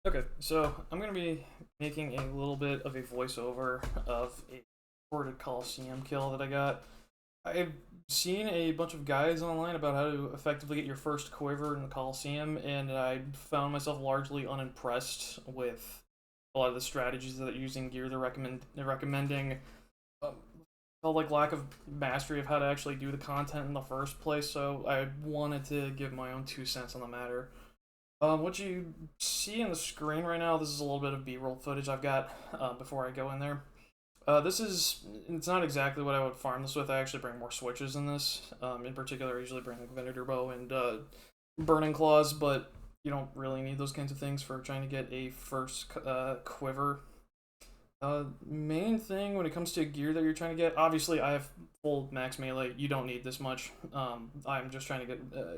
Okay, so I'm going to be making a little bit of a voiceover of a Fortis Colosseum kill that I got. I've seen a bunch of guides online about how to effectively get your first quiver in the Colosseum, and I found myself largely unimpressed with a lot of the strategies that they're using gear they're recommending. Um, Felt like lack of mastery of how to actually do the content in the first place, so I wanted to give my own 2 cents on the matter. What you see in the screen right now, this is a little bit of B-roll footage I've got before I go in there. It's not exactly what I would farm this with. I actually bring more switches in this. In particular, I usually bring like Venator Bow and Burning Claws, but you don't really need those kinds of things for trying to get a first quiver. Main thing when it comes to gear that you're trying to get, obviously I have full max melee. You don't need this much. I'm just trying to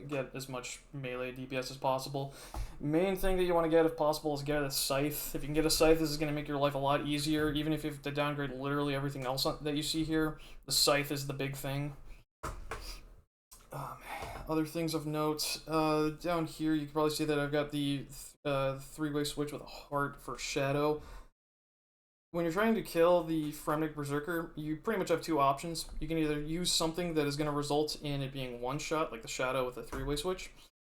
get as much melee DPS as possible. Main thing that you want to get, if possible, is get a scythe. If you can get a scythe, this is going to make your life a lot easier. Even if you have to downgrade literally everything else that you see here, the scythe is the big thing. Um, Other things of note, down here you can probably see that I've got the three-way switch with a heart for shadow. When you're trying to kill the Fremnik Berserker, you pretty much have two options. You can either use something that is going to result in it being one shot, like the Shadow with a three-way switch,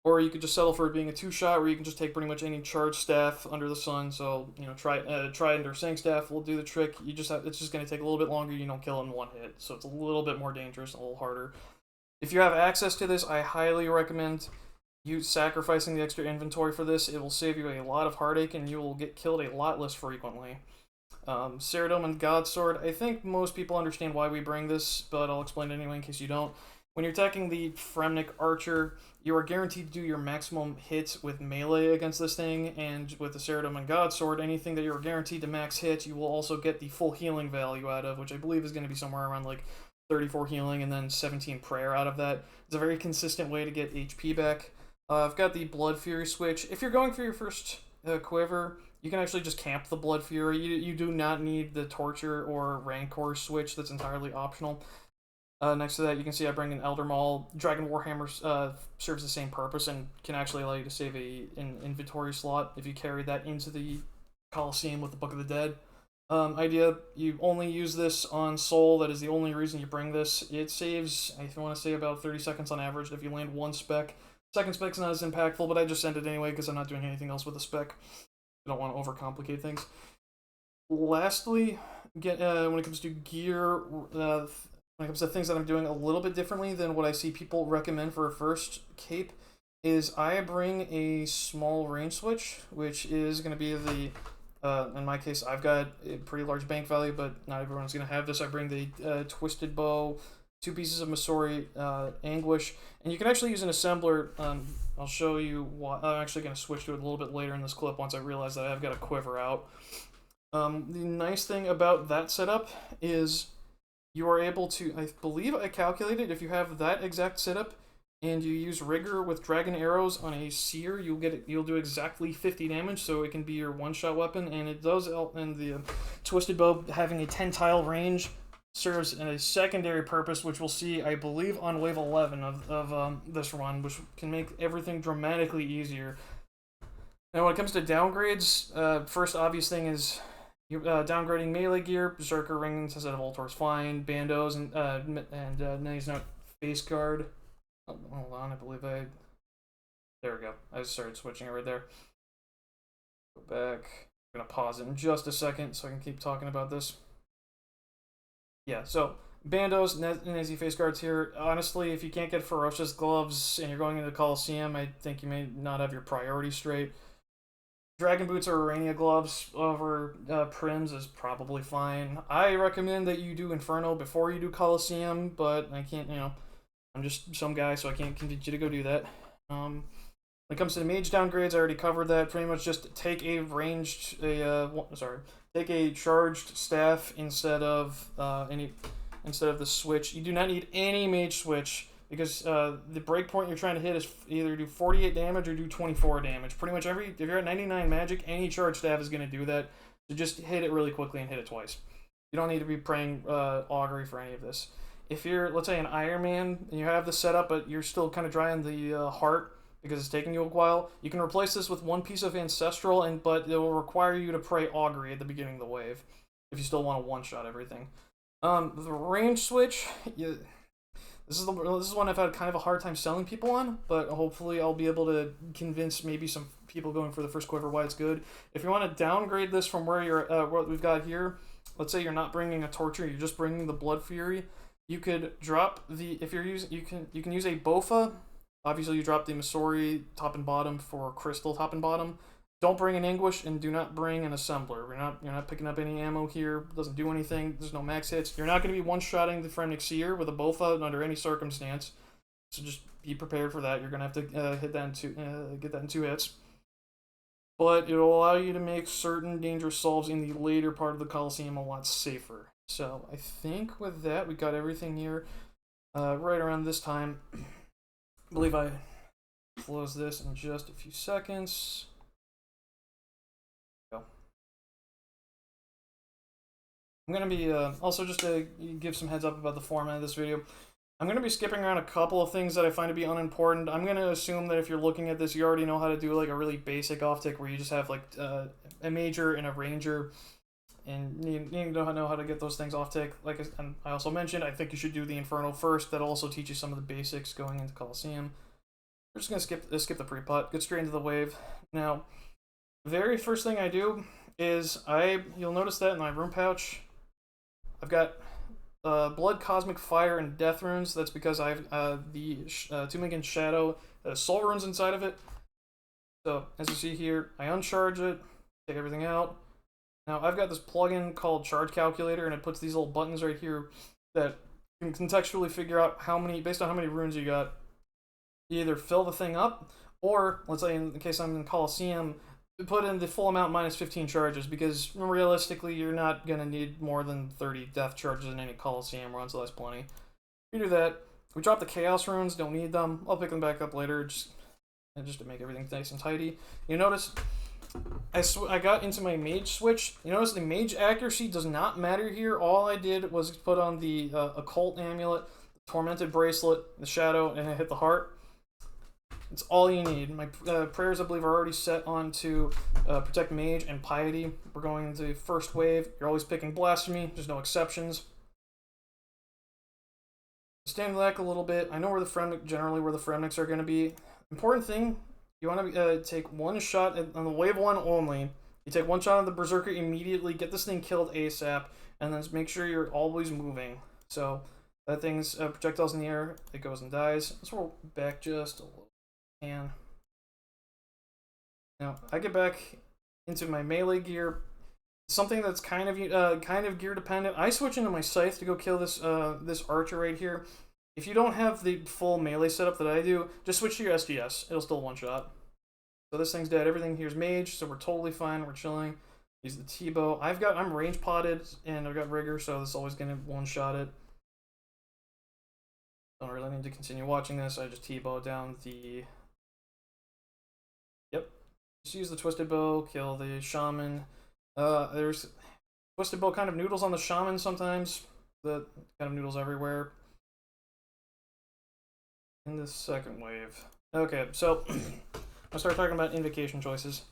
or you could just settle for it being a two-shot, where you can just take pretty much any charge staff under the sun. So Trident or Sang staff will do the trick. It's just going to take a little bit longer. You don't kill in one hit, so it's a little bit more dangerous, a little harder. If you have access to this, I highly recommend you sacrificing the extra inventory for this. It will save you a lot of heartache, and you will get killed a lot less frequently. Ceridome and Godsword, I think most people understand why we bring this, but I'll explain it anyway in case you don't. When you're attacking the Fremnik Archer, you are guaranteed to do your maximum hits with melee against this thing, and with the Ceridome and Godsword, anything that you're guaranteed to max hit, you will also get the full healing value out of, which I believe is going to be somewhere around like 34 healing and then 17 prayer out of that. It's a very consistent way to get HP back. I've got the Blood Fury switch. If you're going for your first quiver, you can actually just camp the Blood Fury. You do not need the Torture or Rancor switch. That's entirely optional. Next to that, you can see I bring an Elder Maul. Dragon Warhammer serves the same purpose and can actually allow you to save an inventory slot if you carry that into the Colosseum with the Book of the Dead. Idea, you only use this on Soul. That is the only reason you bring this. It saves, I want to say, about 30 seconds on average if you land one spec. Second spec's not as impactful, but I just send it anyway because I'm not doing anything else with the spec. I don't want to overcomplicate things. Lastly, when it comes to gear, when it comes to things that I'm doing a little bit differently than what I see people recommend for a first cape, is I bring a small range switch, which is going to be in my case, I've got a pretty large bank value, but not everyone's going to have this. I bring the Twisted Bow, two pieces of Masori Anguish, and you can actually use an assembler. I'll show you why. I'm actually going to switch to it a little bit later in this clip once I realize that I've got a quiver out. The nice thing about that setup is you are able to, I believe I calculated, if you have that exact setup and you use Rigor with Dragon Arrows on a Seer, you'll do exactly 50 damage, so it can be your one-shot weapon, and it does, and the Twisted Bow having a 10-tile range serves a secondary purpose, which we'll see, I believe, on wave 11 of this run, which can make everything dramatically easier. Now, when it comes to downgrades, first obvious thing is downgrading melee gear. Berserker rings instead of Ultor's fine. Bandos and Nanny's Note face guard. Oh, hold on, I believe there we go. I started switching it right there. Go back. I'm gonna pause it in just a second so I can keep talking about this. Yeah, so Bandos, Nazi face guards here. Honestly, if you can't get Ferocious gloves and you're going into the Colosseum, I think you may not have your priorities straight. Dragon boots or Urania gloves over Prims is probably fine. I recommend that you do Inferno before you do Colosseum, but I can't, I'm just some guy, so I can't convince you to go do that. When it comes to the mage downgrades, I already covered that. Pretty much just take a take a charged staff instead of the switch. You do not need any mage switch because the breakpoint you're trying to hit is either do 48 damage or do 24 damage. Pretty much if you're at 99 magic, any charged staff is going to do that. So just hit it really quickly and hit it twice. You don't need to be praying augury for any of this. If you're, let's say, an Iron Man and you have the setup, but you're still kind of dry on the heart because it's taking you a while. You can replace this with one piece of Ancestral, but it will require you to pray Augury at the beginning of the wave if you still want to one-shot everything. The range switch, this is one I've had kind of a hard time selling people on, but hopefully I'll be able to convince maybe some people going for the first quiver why it's good. If you want to downgrade this from where you're, what we've got here, let's say you're not bringing a Torture, you're just bringing the Blood Fury. You could drop the, if you're using, you can use a Bofa. Obviously, you drop the Missouri top and bottom for Crystal top and bottom. Don't bring an Anguish, and do not bring an Assembler. You're not picking up any ammo here. It doesn't do anything. There's no max hits. You're not going to be one-shotting the Fremnik Seer with a Bofa under any circumstance. So just be prepared for that. You're going to have to hit that get that in 2 hits. But it will allow you to make certain dangerous solves in the later part of the Colosseum a lot safer. So I think with that, we got everything here right around this time. I believe I close this in just a few seconds. I'm going to be, also just to give some heads up about the format of this video, I'm going to be skipping around a couple of things that I find to be unimportant. I'm going to assume that if you're looking at this, you already know how to do like a really basic off-tick where you just have like a Major and a Ranger, and you need to know how to get those things off-tick. Like I also mentioned, I think you should do the Inferno first. That'll also teach you some of the basics going into Colosseum. We're just going to skip the pre-putt, get straight into the wave. Now, very first thing I do is you'll notice that in my room pouch, I've got Blood, Cosmic Fire, and Death runes. That's because I have the Two-Minkin Shadow Soul runes inside of it. So, as you see here, I uncharge it, take everything out. Now, I've got this plugin called Charge Calculator, and it puts these little buttons right here that you can contextually figure out based on how many runes you got, you either fill the thing up, or, let's say in the case I'm in Colosseum, put in the full amount minus 15 charges, because realistically you're not going to need more than 30 death charges in any Colosseum run, so that's plenty. We do that. We drop the Chaos runes, don't need them. I'll pick them back up later, just to make everything nice and tidy. You notice I got into my Mage switch. You notice the Mage accuracy does not matter here. All I did was put on the Occult Amulet, the Tormented Bracelet, the Shadow, and I hit the Heart. It's all you need. My prayers, I believe, are already set on to Protect Mage and Piety. We're going into the first wave. You're always picking Blasphemy. There's no exceptions. Stand back a little bit. I know where the Fremniks are going to be. Important thing, you want to take one shot on the wave 1 only. You take one shot on the Berserker immediately, get this thing killed ASAP, and then make sure you're always moving. So that thing's projectiles in the air, it goes and dies. Let's roll back just a little. And now I get back into my melee gear. Something that's kind of gear dependent. I switch into my scythe to go kill this this archer right here. If you don't have the full melee setup that I do, just switch to your SGS. It'll still one shot. So this thing's dead. Everything here's mage, so we're totally fine. We're chilling. Use the T-bow. I'm range potted and I've got rigor, so this is always gonna one shot it. Don't really need to continue watching this. I just T-bow down the. Yep. Just use the Twisted Bow, kill the Shaman. There's Twisted Bow kind of noodles on the Shaman sometimes. The kind of noodles everywhere. In the second wave. Okay, so I'll start talking about invocation choices.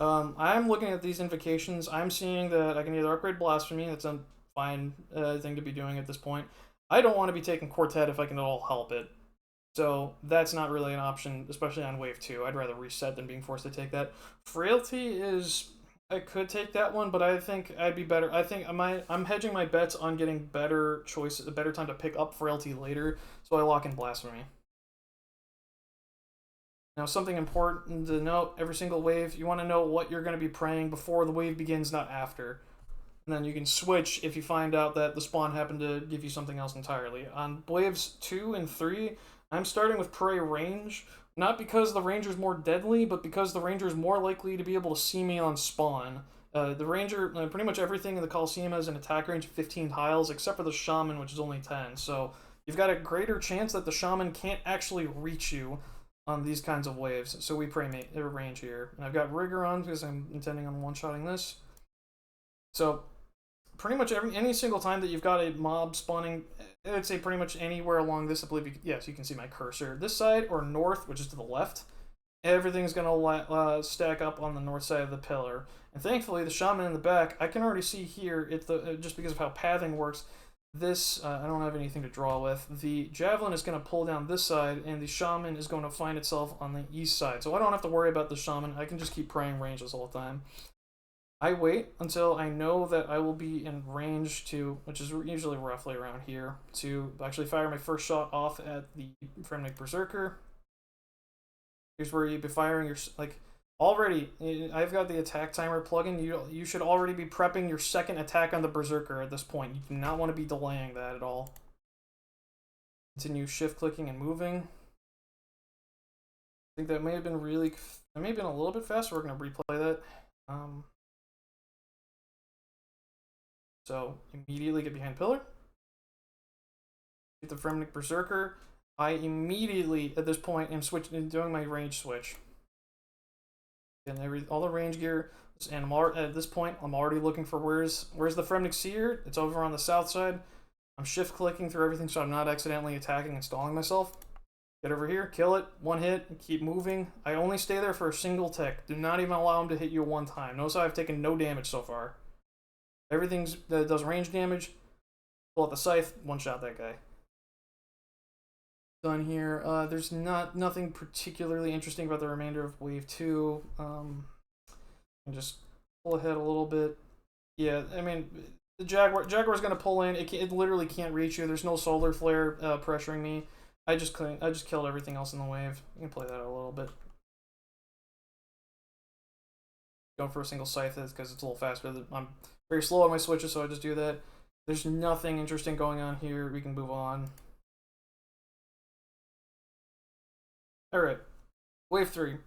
I'm looking at these invocations. I'm seeing that I can either upgrade Blasphemy. That's a fine thing to be doing at this point. I don't want to be taking Quartet if I can at all help it. So that's not really an option, especially on wave 2. I'd rather reset than being forced to take that. Frailty is, I could take that one, but I think I'd be better. I think I'm hedging my bets on getting better choices, a better time to pick up Frailty later, so I lock in Blasphemy. Now, something important to note, every single wave, you want to know what you're going to be praying before the wave begins, not after. And then you can switch if you find out that the spawn happened to give you something else entirely. On waves 2 and 3, I'm starting with Pray Range, not because the Ranger's more deadly, but because the Ranger's more likely to be able to see me on spawn. The Ranger, pretty much everything in the Colosseum has an attack range of 15 tiles, except for the Shaman, which is only 10. So you've got a greater chance that the Shaman can't actually reach you on these kinds of waves. So we pray range here. And I've got Rigor on because I'm intending on one-shotting this. So pretty much any single time that you've got a mob spawning, I'd say pretty much anywhere along this, I believe, yes, you can see my cursor. This side or north, which is to the left, everything's gonna stack up on the north side of the pillar. And thankfully, the shaman in the back, I can already see here, just because of how pathing works, this, I don't have anything to draw with. The javelin is going to pull down this side, and the shaman is going to find itself on the east side. So I don't have to worry about the shaman. I can just keep praying range this whole time. I wait until I know that I will be in range to, which is usually roughly around here, to actually fire my first shot off at the Fremnik Berserker. Here's where you'd be firing your, like, already, I've got the attack timer plugin. You should already be prepping your second attack on the Berserker at this point. You do not want to be delaying that at all. Continue shift clicking and moving. I think that may have been that may have been a little bit fast. We're going to replay that. So immediately get behind pillar. Get the Fremnik Berserker. I immediately, at this point, am doing my range switch. And all the range gear, and at this point, I'm already looking for where's the Fremnik Seer. It's over on the south side. I'm shift clicking through everything so I'm not accidentally attacking and stalling myself. Get over here, kill it, one hit, and keep moving. I only stay there for a single tick. Do not even allow him to hit you one time. Notice I've taken no damage so far. Everything that does range damage, pull out the scythe, one shot that guy. Done here. There's nothing particularly interesting about the remainder of wave 2. And just pull ahead a little bit. Yeah, I mean, the Jaguar's gonna pull in. It literally can't reach you. There's no solar flare pressuring me. I just killed everything else in the wave. You can play that out a little bit. Going for a single scythe because it's a little faster. I'm very slow on my switches, so I just do that. There's nothing interesting going on here. We can move on. Alright, wave 3.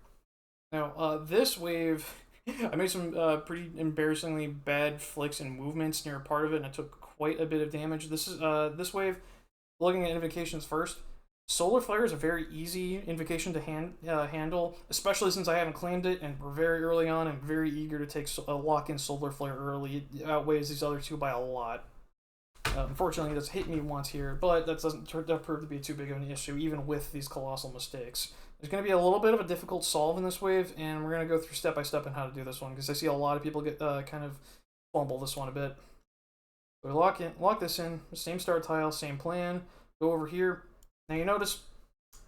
Now, this wave, I made some pretty embarrassingly bad flicks and movements near a part of it, and I took quite a bit of damage. This wave, looking at invocations first, Solar Flare is a very easy invocation to handle, especially since I haven't claimed it, and we're very early on, and very eager to lock in Solar Flare early. It outweighs these other two by a lot. Unfortunately, that's hit me once here, but that doesn't prove to be too big of an issue, even with these colossal mistakes. There's going to be a little bit of a difficult solve in this wave, and we're going to go through step by step on how to do this one, because I see a lot of people get kind of fumble this one a bit. So we lock this in, same start tile, same plan. Go over here. Now you notice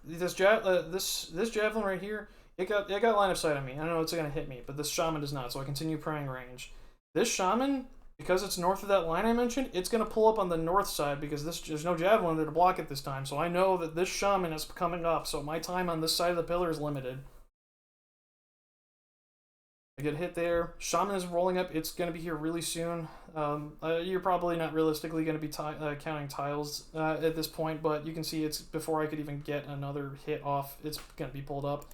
this javelin right here. It got line of sight on me. I don't know it's going to hit me, but this shaman does not. So I continue praying range. This shaman, because it's north of that line I mentioned, it's going to pull up on the north side because there's no javelin there to block it this time. So I know that this shaman is coming up, so my time on this side of the pillar is limited. I get hit there. Shaman is rolling up. It's going to be here really soon. You're probably not realistically going to be counting tiles at this point, but you can see it's before I could even get another hit off. It's going to be pulled up.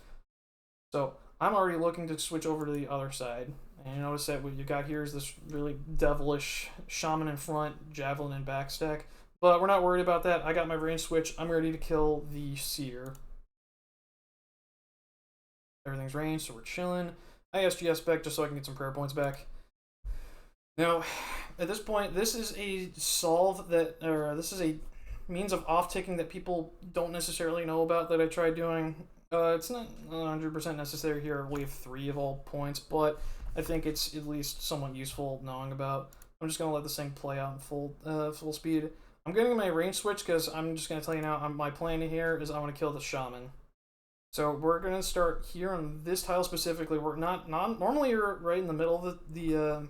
So I'm already looking to switch over to the other side. And you notice that what you got here is this really devilish shaman in front, javelin in back stack. But we're not worried about that. I got my range switch. I'm ready to kill the seer. Everything's ranged, so we're chilling. I SGS back just so I can get some prayer points back. Now, at this point, this is a solve that, or this is a means of off-ticking that people don't necessarily know about that I tried doing. It's not 100% necessary here at wave 3 of all points, but I think it's at least somewhat useful knowing about. I'm just going to let this thing play out in full speed. I'm getting my range switch because I'm just going to tell you now, my plan here is I want to kill the shaman. So we're going to start here on this tile specifically. We're not normally you're right in the middle of the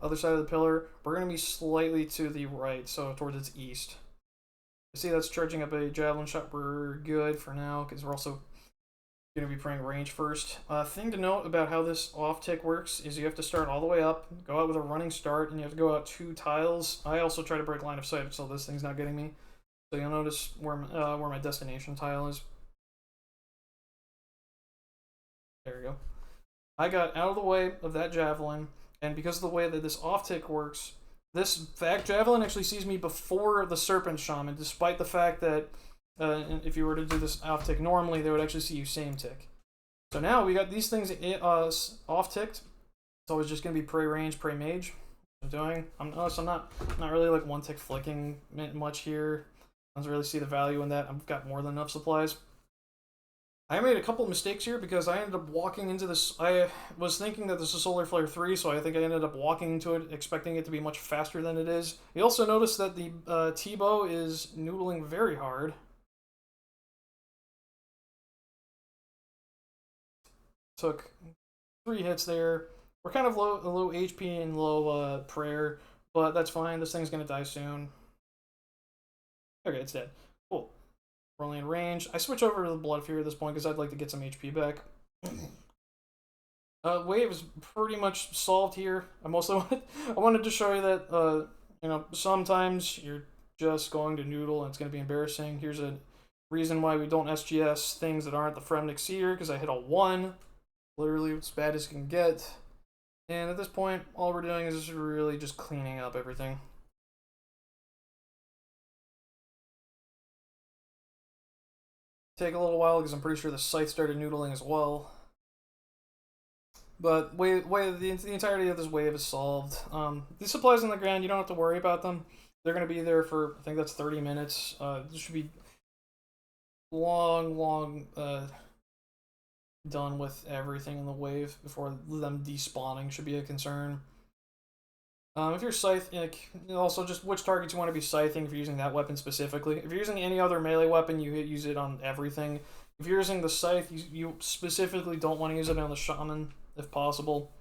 other side of the pillar. We're going to be slightly to the right, so towards its east. You see that's charging up a javelin shot. We're good for now because we're also going to be praying range first. Thing to note about how this off tick works is you have to start all the way up, go out with a running start, and you have to go out 2 tiles. I also try to break line of sight so this thing's not getting me. So you'll notice where my destination tile is. There we go. I got out of the way of that javelin, and because of the way that this off-tick works, this fact javelin actually sees me before the serpent shaman, despite the fact that if you were to do this off-tick normally, they would actually see you same tick. So now we got these things off-ticked. It's always just going to be pray range, pray mage. I'm doing. I'm not really like one tick flicking much here. I don't really see the value in that. I've got more than enough supplies. I made a couple mistakes here because I ended up walking into this. I was thinking that this is Solar Flare 3, so I think I ended up walking into it expecting it to be much faster than it is. You also notice that the T-bow is noodling very hard. Took 3 hits there. We're kind of low HP and low prayer, but that's fine. This thing's gonna die soon. Okay, it's dead. Cool. We're only in range. I switch over to the Blood Fury at this point because I'd like to get some HP back. Wave is pretty much solved here. I wanted to show you that sometimes you're just going to noodle and it's going to be embarrassing. Here's a reason why we don't SGS things that aren't the Fremnik Seer, because I hit a 1. Literally as bad as you can get. And at this point, all we're doing is really just cleaning up everything. Take a little while because I'm pretty sure the scythe started noodling as well. But the entirety of this wave is solved. These supplies on the ground, you don't have to worry about them. They're going to be there for, I think that's 30 minutes. This should be long done with everything in the wave before them despawning should be a concern. If you're scythe, also just which targets you want to be scything if you're using that weapon specifically. If you're using any other melee weapon, you use it on everything. If you're using the scythe, you specifically don't want to use it on the shaman, if possible.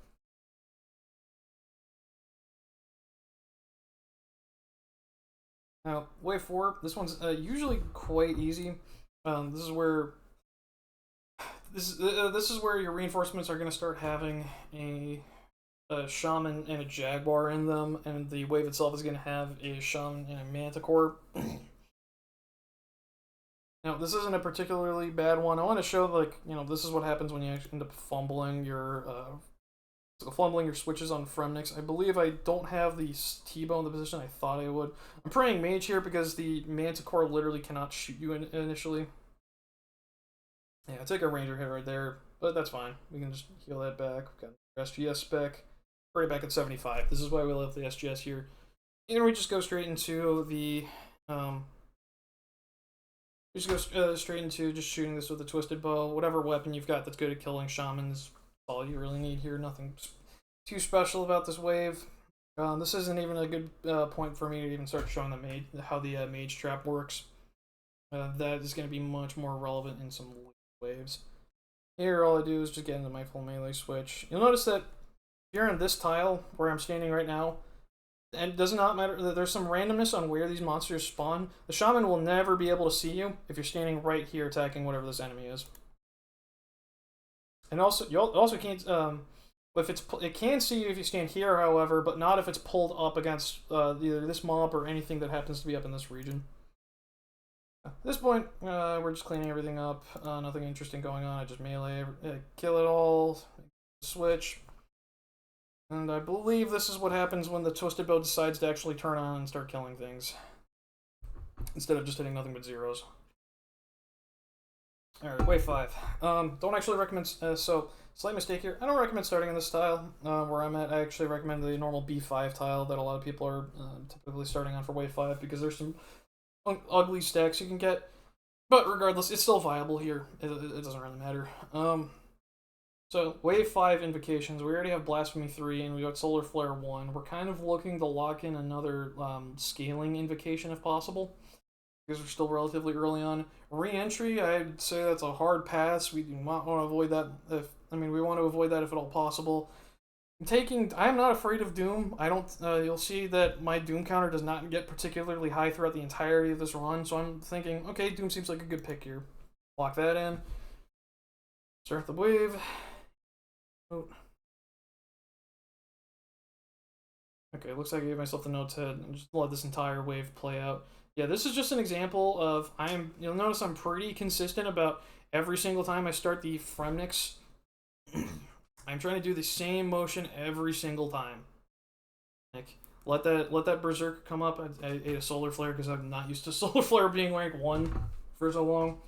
Now, wave 4, this one's usually quite easy. This is where your reinforcements are going to start having a shaman and a jaguar in them, and the wave itself is going to have a shaman and a manticore. Now, this isn't a particularly bad one. I want to show, this is what happens when you actually end up fumbling your switches on Fremniks. I believe I don't have the T-bow in the position I thought I would. I'm praying mage here because the manticore literally cannot shoot you initially. Yeah, I take a ranger hit right there, but that's fine. We can just heal that back. We've got SGS spec. Right back at 75. This is why we left the SGS here. And we just go straight into the straight into just shooting this with a twisted bow. Whatever weapon you've got that's good at killing shamans, all you really need here. Nothing too special about this wave. This isn't even a good point for me to even start showing how the mage trap works. That is going to be much more relevant in some waves. Here, all I do is just get into my full melee switch. You'll notice that if you're in this tile where I'm standing right now, and it does not matter that there's some randomness on where these monsters spawn, the shaman will never be able to see you if you're standing right here attacking whatever this enemy is. And also, you also can't. It can see you if you stand here, however, but not if it's pulled up against either this mob or anything that happens to be up in this region. At this point, we're just cleaning everything up. Nothing interesting going on. I just melee, kill it all, switch. And I believe this is what happens when the Twisted Bow decides to actually turn on and start killing things. Instead of just hitting nothing but zeros. Alright, wave 5. Don't actually recommend... so, slight mistake here. I don't recommend starting in this tile. Where I'm at, I actually recommend the normal B5 tile that a lot of people are typically starting on for wave 5, because there's some ugly stacks you can get. But regardless, it's still viable here. It doesn't really matter. So, wave 5 invocations. We already have Blasphemy 3, and we got Solar Flare 1. We're kind of looking to lock in another scaling invocation if possible, because we're still relatively early on. Re-entry, I'd say that's a hard pass. We do not want to avoid that. We want to avoid that if at all possible. I'm not afraid of Doom. I don't. You'll see that my Doom counter does not get particularly high throughout the entirety of this run, so I'm thinking, okay, Doom seems like a good pick here. Lock that in. Start the wave. Oh. Okay, looks like I gave myself the note to just let this entire wave play out. Yeah, this is just an example of you'll notice I'm pretty consistent about every single time I start the Fremniks. I'm trying to do the same motion every single time. Like, let that Berserker come up. I ate a Solar Flare because I'm not used to Solar Flare being rank 1 for so long.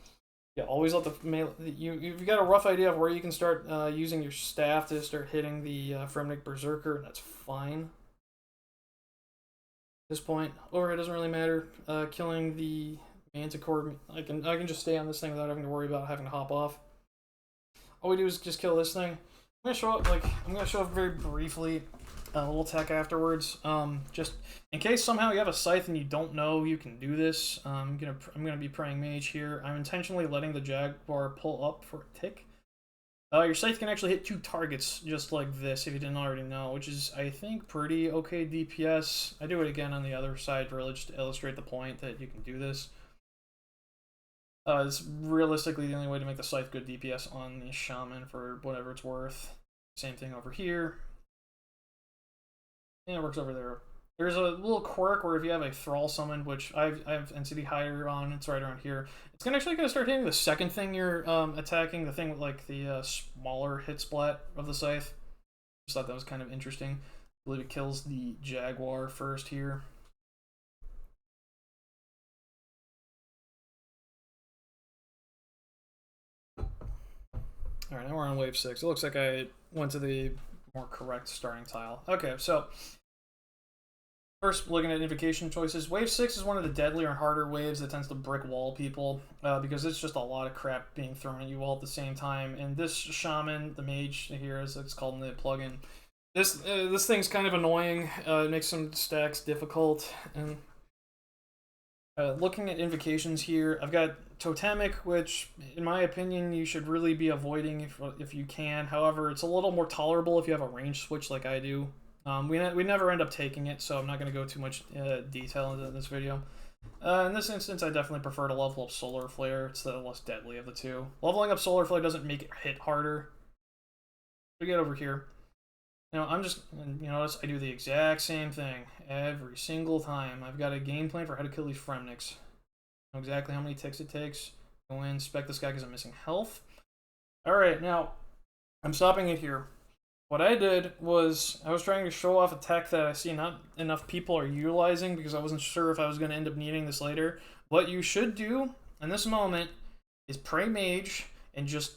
Yeah, always let the melee... You've got a rough idea of where you can start using your staff to start hitting the Fremnik Berserker, and that's fine. At this point, overhead doesn't really matter. Killing the Manticore, I can just stay on this thing without having to worry about having to hop off. all we do is just kill this thing. I'm gonna show up very briefly a little tech afterwards. Just in case somehow you have a scythe and you don't know you can do this. I'm gonna be praying mage here. I'm intentionally letting the jaguar pull up for a tick. Your scythe can actually hit 2 targets just like this if you didn't already know, which is I think pretty okay DPS. I do it again on the other side really just to illustrate the point that you can do this. It's realistically the only way to make the scythe good DPS on the shaman for whatever it's worth. Same thing over here. And it works over there. There's a little quirk where if you have a thrall summoned, which I have NCD higher on, it's right around here. It's actually gonna start hitting the second thing you're attacking, the thing with like the smaller hit splat of the scythe. Just thought that was kind of interesting. I believe it kills the jaguar first here. Alright, now we're on wave 6. It looks like I went to the more correct starting tile. Okay, so first, looking at invocation choices, wave 6 is one of the deadlier and harder waves that tends to brick wall people because it's just a lot of crap being thrown at you all at the same time. And this shaman, the mage here, as it's called in the plugin, this thing's kind of annoying. It makes some stacks difficult. And looking at invocations here, I've got Totemic, which, in my opinion, you should really be avoiding if you can. However, it's a little more tolerable if you have a range switch like I do. We never end up taking it, so I'm not going to go too much detail into this video. In this instance, I definitely prefer to level up Solar Flare. It's the less deadly of the two. Leveling up Solar Flare doesn't make it hit harder. We get over here. Now, notice I do the exact same thing every single time. I've got a game plan for how to kill these Fremniks. I know exactly how many ticks it takes. Go in, spec this guy because I'm missing health. Alright, now, I'm stopping it here. What I did was, I was trying to show off a tech that I see not enough people are utilizing because I wasn't sure if I was going to end up needing this later. What you should do in this moment is pray mage and just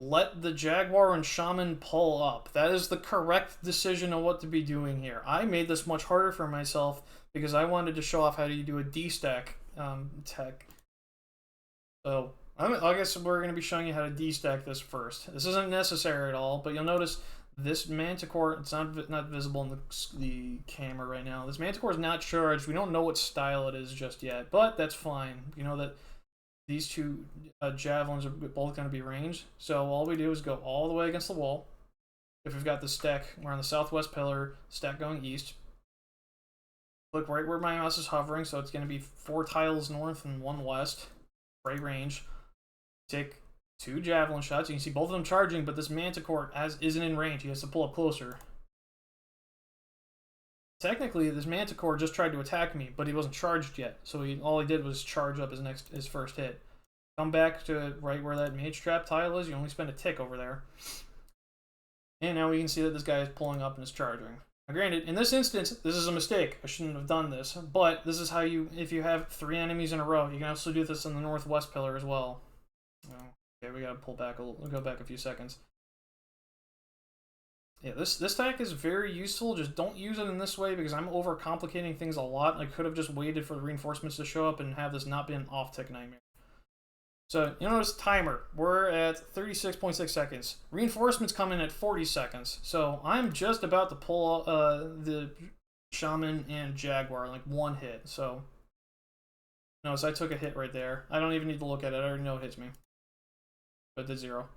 let the jaguar and shaman pull up. That is the correct decision of what to be doing here. I made this much harder for myself because I wanted to show off how to do a D-stack tech. So, I guess we're going to be showing you how to D-stack this first. This isn't necessary at all, but you'll notice this Manticore, it's not visible in the camera right now. This Manticore is not charged. We don't know what style it is just yet, but that's fine. You know that these two javelins are both going to be ranged. So all we do is go all the way against the wall. If we've got the stack, we're on the southwest pillar, stack going east. Look right where my mouse is hovering, so it's going to be 4 tiles north and 1 west. Right range. Take 2 javelin shots. You can see both of them charging, but this Manticore isn't in range. He has to pull up closer. Technically, this Manticore just tried to attack me, but he wasn't charged yet. So all he did was charge up his first hit. Come back to right where that mage trap tile is. You only spend a tick over there. And now we can see that this guy is pulling up and is charging. Now, granted, in this instance, this is a mistake. I shouldn't have done this. But this is how if you have 3 enemies in a row, you can also do this in the northwest pillar as well. Okay, we gotta pull back we'll go back a few seconds. Yeah, this tech is very useful. Just don't use it in this way because I'm overcomplicating things a lot. I could have just waited for the reinforcements to show up and have this not be an off-tick nightmare. So, you notice timer. We're at 36.6 seconds. Reinforcements come in at 40 seconds. So, I'm just about to pull the shaman and jaguar, like 1 hit. So, notice I took a hit right there. I don't even need to look at it. I already know it hits me. But it did 0.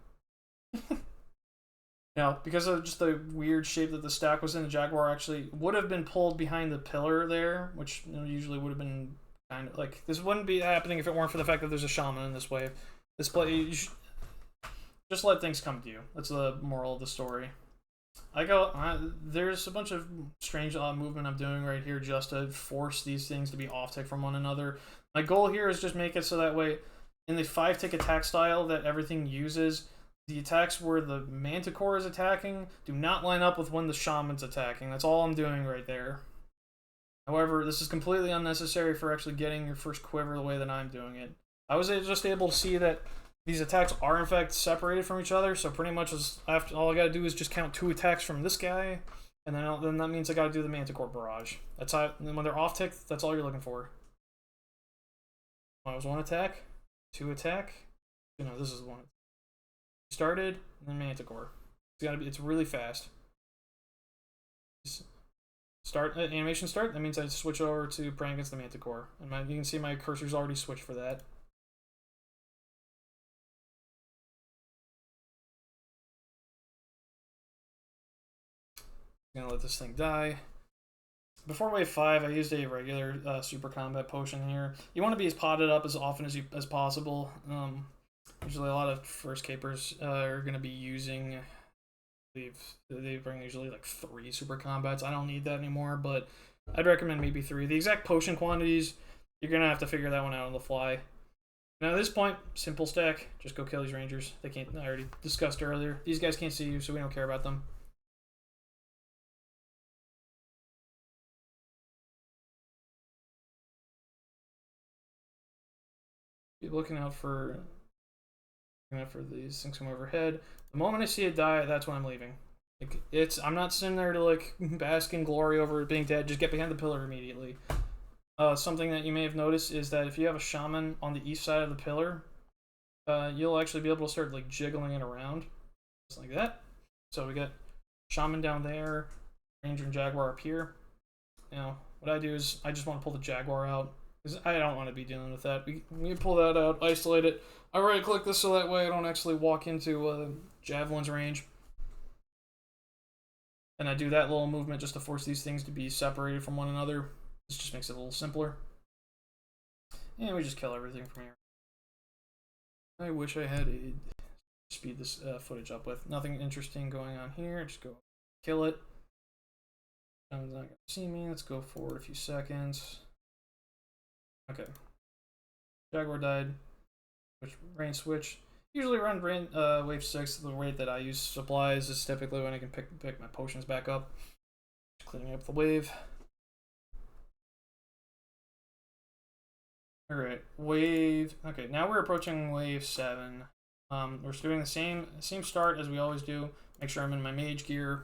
Now, because of just the weird shape that the stack was in, the jaguar actually would have been pulled behind the pillar there, which usually would have been kind of like, this wouldn't be happening if it weren't for the fact that there's a shaman in this wave. This play, just let things come to you. That's the moral of the story. There's a bunch of strange movement I'm doing right here just to force these things to be off-tick from one another. My goal here is just make it so that way, in the 5-tick attack style that everything uses, the attacks where the Manticore is attacking do not line up with when the Shaman's attacking. That's all I'm doing right there. However, this is completely unnecessary for actually getting your first quiver the way that I'm doing it. I was just able to see that these attacks are in fact separated from each other, so pretty much all I gotta do is just count 2 attacks from this guy, and then that means I gotta do the Manticore barrage. That's how, and when they're off-tick, that's all you're looking for. That was 1 attack, 2 attack. No, this is 1. Started, and then Manticore. It's really fast. Start animation start. That means I switch over to praying against the Manticore, and you can see my cursor's already switched for that. I'm gonna let this thing die. Before wave 5, I used a regular super combat potion here. You want to be as potted up as often as possible. Usually, a lot of first capers are gonna be using. They bring usually like 3 super combats. I don't need that anymore, but I'd recommend maybe 3. The exact potion quantities, you're gonna have to figure that one out on the fly. Now at this point, simple stack. Just go kill these rangers. They can't. I already discussed earlier. These guys can't see you, so we don't care about them. Be looking out for these things come overhead. The moment I see it die, that's when I'm leaving. Like I'm not sitting there to like bask in glory over it being dead. Just get behind the pillar immediately. Something that you may have noticed is that if you have a shaman on the east side of the pillar, you'll actually be able to start like jiggling it around, just like that. So we got shaman down there, ranger and jaguar up here. Now what I do is I just want to pull the jaguar out because I don't want to be dealing with that. We pull that out, isolate it. I right click this so that way I don't actually walk into javelin's range. And I do that little movement just to force these things to be separated from one another. This just makes it a little simpler. And we just kill everything from here. I wish I had a speed this footage up with. Nothing interesting going on here. Just go kill it. Someone's not going to see me. Let's go forward a few seconds. Okay. Jaguar died. Range switch. Usually around wave 6, the rate that I use supplies is typically when I can pick my potions back up. Just cleaning up the wave. Alright, wave. Okay, now we're approaching wave 7. We're doing the same start as we always do. Make sure I'm in my mage gear.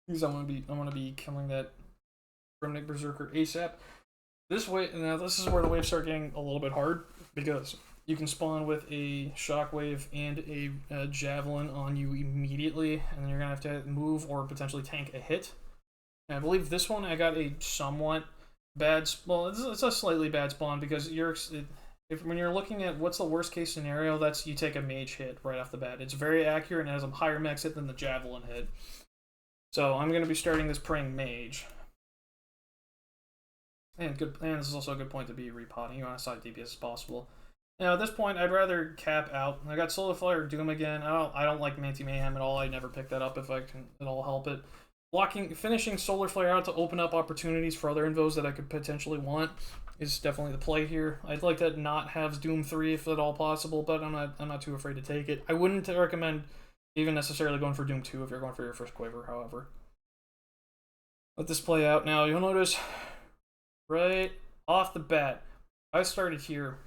Because I want to be killing that Remnant Berserker ASAP. This is where the waves start getting a little bit hard because you can spawn with a shockwave and a javelin on you immediately, and then you're gonna have to move or potentially tank a hit. And I believe this one I got a somewhat bad. Well, it's a slightly bad spawn because when you're looking at what's the worst case scenario, that's you take a mage hit right off the bat. It's very accurate and has a higher max hit than the javelin hit. So I'm gonna be starting this praying mage. And this is also a good point to be repotting. You want as high DPS as possible. Now at this point, I'd rather cap out. I got Solar Flare Doom again. I don't like Manti Mayhem at all. I never pick that up if I can at all help it. Finishing Solar Flare out to open up opportunities for other invos that I could potentially want is definitely the play here. I'd like to not have Doom 3 if at all possible, but I'm not too afraid to take it. I wouldn't recommend even necessarily going for Doom 2 if you're going for your first quiver, however. Let this play out. Now you'll notice right off the bat, I started here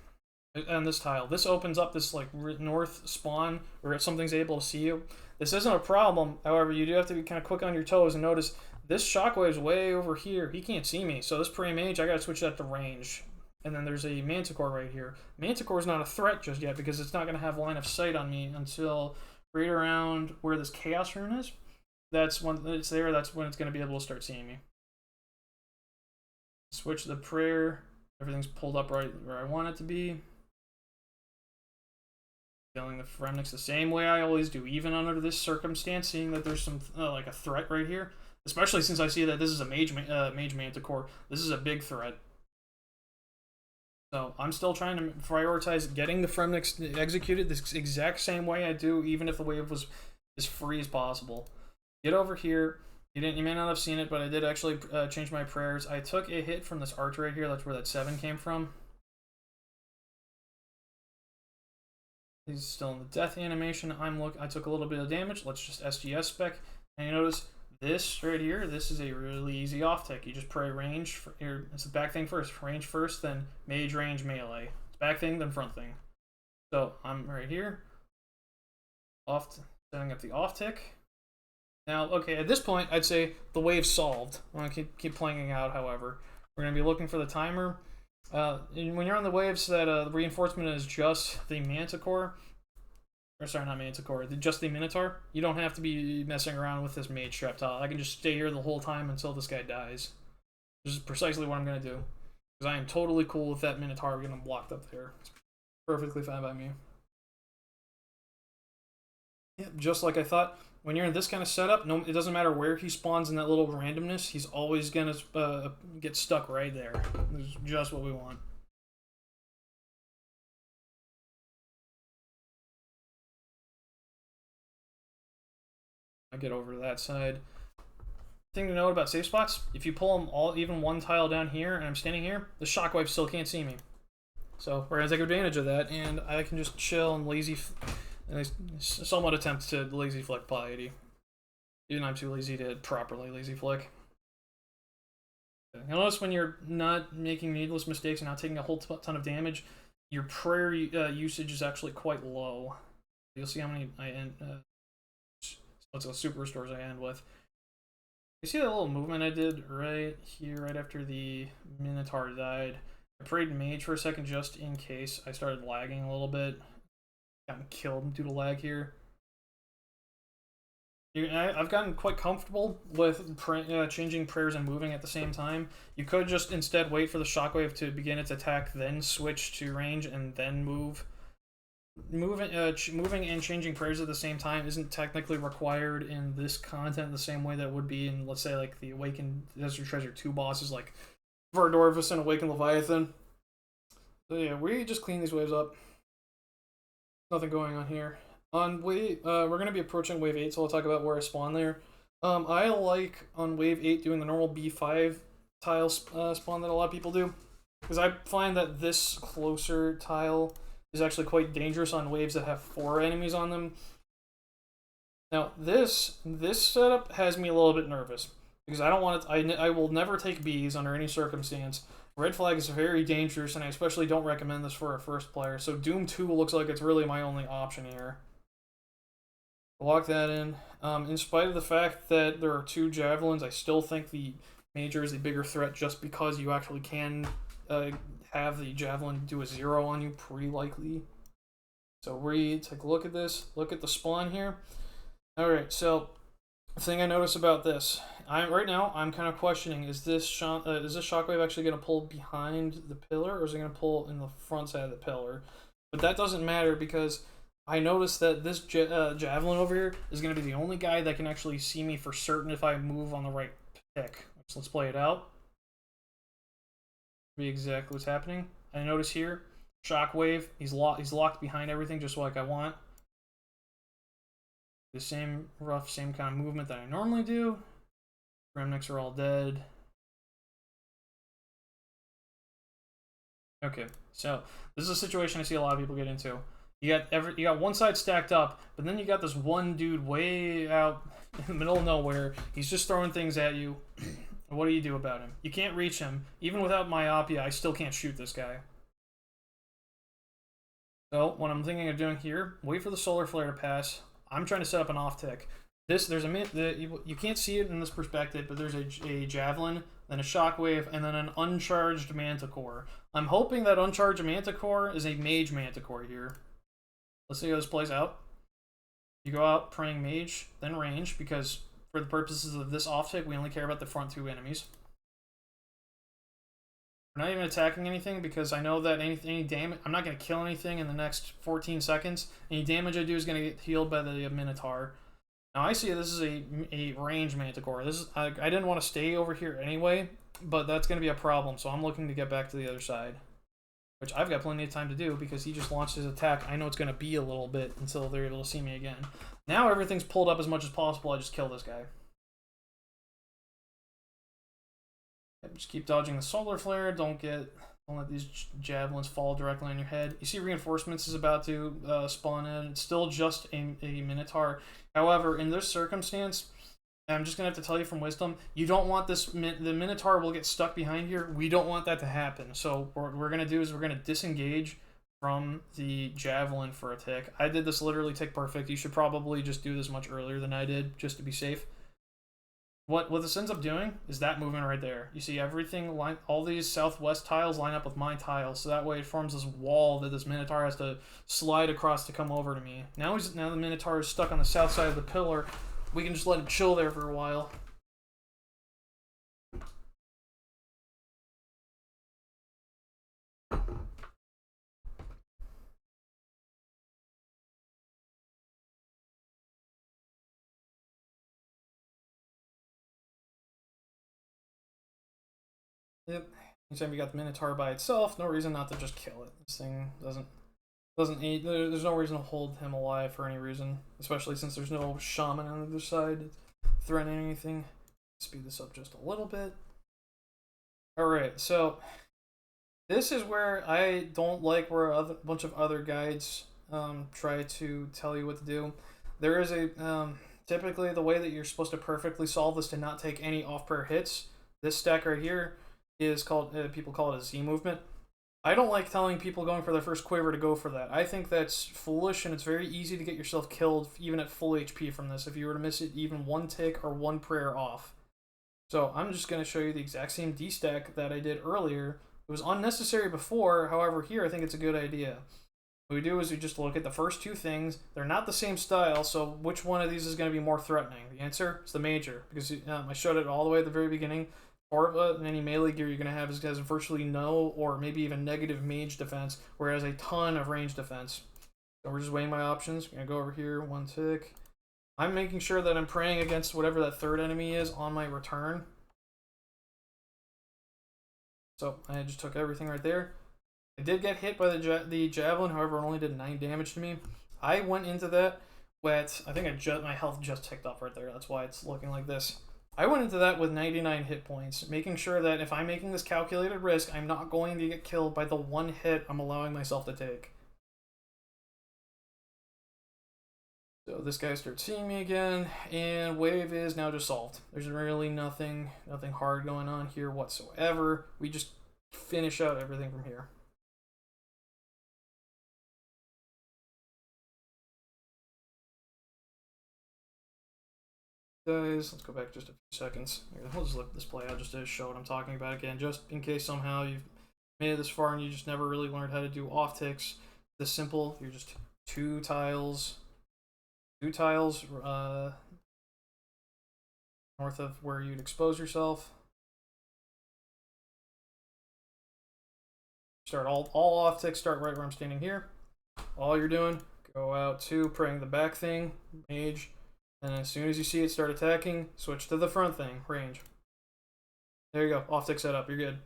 on this tile. This opens up this like north spawn where something's able to see you. This isn't a problem, however, you do have to be kind of quick on your toes and notice this shockwave's way over here. He can't see me, so this pre-mage, I gotta switch that to range. And then there's a Manticore right here. Manticore's not a threat just yet because it's not gonna have line of sight on me until right around where this Chaos Rune is. That's when it's there, that's when it's gonna be able to start seeing me. Switch the prayer. Everything's pulled up right where I want it to be. Killing the Fremnix the same way I always do, even under this circumstance, seeing that there's some like a threat right here. Especially since I see that this is a mage Manticore. This is a big threat. So I'm still trying to prioritize getting the Fremnix executed this exact same way I do, even if the wave was as free as possible. Get over here. You may not have seen it, but I did actually change my prayers. I took a hit from this archer right here. That's where that 7 came from. He's still in the death animation. I took a little bit of damage. Let's just SGS spec. And you notice this right here, this is a really easy off tick. You just pray range. It's the back thing first. Range first, then mage, range, melee. It's back thing, then front thing. So I'm right here. Setting up the off tick. Now, okay, at this point, I'd say the wave's solved. I'm going to keep playing out, however. We're going to be looking for the timer. When you're on the waves that the reinforcement is just the Manticore, or sorry, not Manticore, just the Minotaur, you don't have to be messing around with this Mage Trap tile. I can just stay here the whole time until this guy dies. This is precisely what I'm going to do. Because I am totally cool with that Minotaur getting blocked up there. It's perfectly fine by me. Yep, just like I thought. When you're in this kind of setup, no, it doesn't matter where he spawns in that little randomness, he's always going to get stuck right there. This is just what we want. I get over to that side. Thing to note about safe spots, if you pull them all, even one tile down here, and I'm standing here, the shockwave still can't see me. So we're going to take advantage of that, and I can just chill and somewhat attempt to lazy flick piety. Even I'm too lazy to properly lazy flick. You'll notice when you're not making needless mistakes and not taking a whole ton of damage, your prayer usage is actually quite low. You'll see how many I end. Let's go super restores I end with. You see that little movement I did right here, right after the Minotaur died? I prayed Mage for a second just in case I started lagging a little bit. Got killed due to lag here. I've gotten quite comfortable with changing prayers and moving at the same time. You could just instead wait for the shockwave to begin its attack, then switch to range, and then move. Moving and changing prayers at the same time isn't technically required in this content the same way that would be in, let's say, like the Awakened Desert Treasure 2 bosses like Verdorvis and Awakened Leviathan. So yeah, we just clean these waves up. Nothing going on here. On wave, we're going to be approaching wave 8, so I'll talk about where I spawn there. I like on wave 8 doing the normal B5 tile spawn that a lot of people do, because I find that this closer tile is actually quite dangerous on waves that have 4 enemies on them. Now this setup has me a little bit nervous, because I don't want it. I will never take Bs under any circumstance. Red flag is very dangerous, and I especially don't recommend this for a first player. So Doom 2 looks like it's really my only option here. Lock that in. In spite of the fact that there are 2 javelins, I still think the Major is the bigger threat just because you actually can have the javelin do a 0 on you pretty likely. So we take a look at this. Look at the spawn here. Alright, so the thing I notice about this, right now I'm kind of questioning, is this shockwave actually going to pull behind the pillar, or is it going to pull in the front side of the pillar? But that doesn't matter, because I noticed that this javelin over here is going to be the only guy that can actually see me for certain if I move on the right pick. So let's play it out. Be exactly what's happening. I notice here, shockwave, he's locked behind everything just like I want. The same kind of movement that I normally do. Remnants are all dead. Okay, so this is a situation I see a lot of people get into. You got one side stacked up, but then you got this one dude way out in the middle of nowhere. He's just throwing things at you. What do you do about him? You can't reach him. Even without myopia, I still can't shoot this guy. So what I'm thinking of doing here, wait for the solar flare to pass. I'm trying to set up an off tick. You can't see it in this perspective, but there's a javelin, then a shockwave, and then an uncharged manticore. I'm hoping that uncharged manticore is a mage manticore here. Let's see how this plays out. You go out praying mage, then range, because for the purposes of this off tick, we only care about the front 2 enemies. We're not even attacking anything because I know that any damage, I'm not going to kill anything in the next 14 seconds. Any damage I do is going to get healed by the Minotaur. Now I see this is a range manticore. I didn't want to stay over here anyway, but that's going to be a problem. So I'm looking to get back to the other side, which I've got plenty of time to do because he just launched his attack. I know it's going to be a little bit until they're able to see me again. Now everything's pulled up as much as possible. I just kill this guy. Just keep dodging the solar flare. Don't let these javelins fall directly on your head. You see reinforcements is about to spawn in. It's still just a Minotaur. However, in this circumstance, I'm just going to have to tell you from wisdom, you don't want this, the Minotaur will get stuck behind here. We don't want that to happen. So what we're going to do is we're going to disengage from the javelin for a tick. I did this literally tick perfect. You should probably just do this much earlier than I did, just to be safe. what this ends up doing is that movement right there. You see everything line, all these southwest tiles line up with my tiles, so that way it forms this wall that this Minotaur has to slide across to come over to me. Now the Minotaur is stuck on the south side of the pillar. We can just let him chill there for a while. Yep. Anytime you got the Minotaur by itself, no reason not to just kill it. This thing doesn't need. There's no reason to hold him alive for any reason, especially since there's no shaman on the other side threatening anything. Speed this up just a little bit. All right, so this is where I don't like where a bunch of other guides try to tell you what to do. There is a typically the way that you're supposed to perfectly solve this to not take any off-prayer hits. This stack right here is called, people call it a Z movement. I don't like telling people going for their first quiver to go for that. I think that's foolish, and it's very easy to get yourself killed even at full HP from this if you were to miss it even one tick or one prayer off. So I'm just going to show you the exact same D stack that I did earlier. It was unnecessary before, however here I think it's a good idea. What we do is we just look at the first two things. They're not the same style, so which one of these is going to be more threatening? The answer is the major, because I showed it all the way at the very beginning. Torva and any melee gear you're going to have has virtually no or maybe even negative mage defense, whereas a ton of range defense. So we're just weighing my options. I'm going to go over here, one tick. I'm making sure that I'm praying against whatever that third enemy is on my return. So I just took everything right there. I did get hit by the javelin, however, it only did 9 damage to me. I went into that with, I think my health just ticked up right there. That's why it's looking like this. I went into that with 99 hit points, making sure that if I'm making this calculated risk, I'm not going to get killed by the one hit I'm allowing myself to take. So this guy starts seeing me again, and wave is now just solved. There's really nothing hard going on here whatsoever. We just finish out everything from here. Guys, let's go back just a few seconds. We'll just let this play out just to show what I'm talking about again, just in case somehow you've made it this far and you just never really learned how to do off ticks. This simple, you're just two tiles north of where you'd expose yourself. Start all off ticks start right where I'm standing here. All you're doing, go out to praying the back thing, mage, and as soon as you see it start attacking, switch to the front thing, range. There you go, off tick setup, you're good.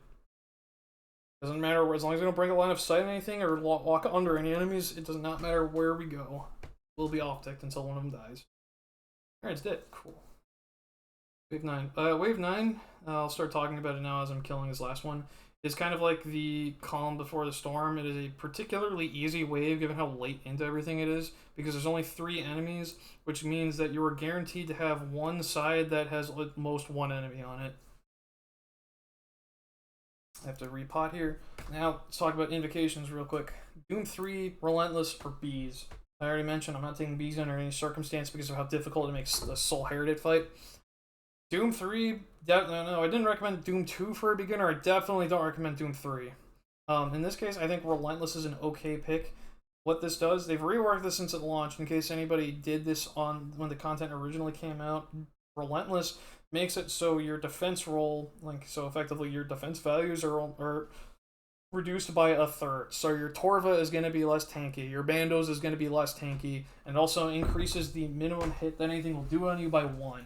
Doesn't matter, as long as we don't break a line of sight on anything or walk under any enemies, it does not matter where we go. We'll be off ticked until one of them dies. Alright, it's dead. Cool. Wave 9. Wave 9, I'll start talking about it now as I'm killing this last one. It's kind of like the calm before the storm. It is a particularly easy wave given how late into everything it is, because there's only 3 enemies, which means that you are guaranteed to have one side that has at most one enemy on it. I have to repot here. Now, let's talk about invocations real quick. Doom 3, Relentless, or Bees. I already mentioned I'm not taking Bees under any circumstance because of how difficult it makes the Soul Heritage fight. Doom 3, no, I didn't recommend Doom 2 for a beginner. I definitely don't recommend Doom 3. In this case, I think Relentless is an okay pick. What this does, they've reworked this since it launched, in case anybody did this on when the content originally came out. Relentless makes it so your defense roll, so effectively your defense values are reduced by a third. So your Torva is going to be less tanky, your Bandos is going to be less tanky, and also increases the minimum hit that anything will do on you by 1.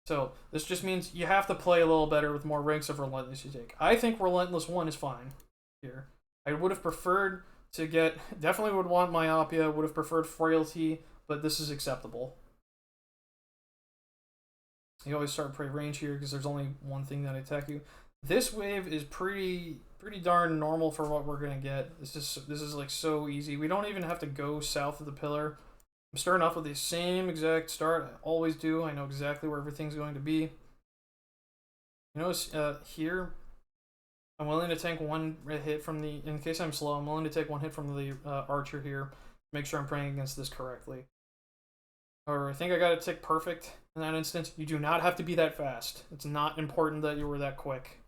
So this just means you have to play a little better with more ranks of Relentless you take. I think Relentless 1 is fine here. I would have preferred to get, definitely would want Myopia, would have preferred Frailty, but this is acceptable. You always start pretty range here because there's only one thing that attack you. This wave is pretty darn normal for what we're gonna get. This is like so easy. We don't even have to go south of the pillar. I'm starting off with the same exact start. I always do. I know exactly where everything's going to be. You notice here, I'm willing to tank one hit from the, in case I'm slow, I'm willing to take one hit from the archer here. Make sure I'm praying against this correctly. Or I think I got it tick perfect in that instance. You do not have to be that fast. It's not important that you were that quick.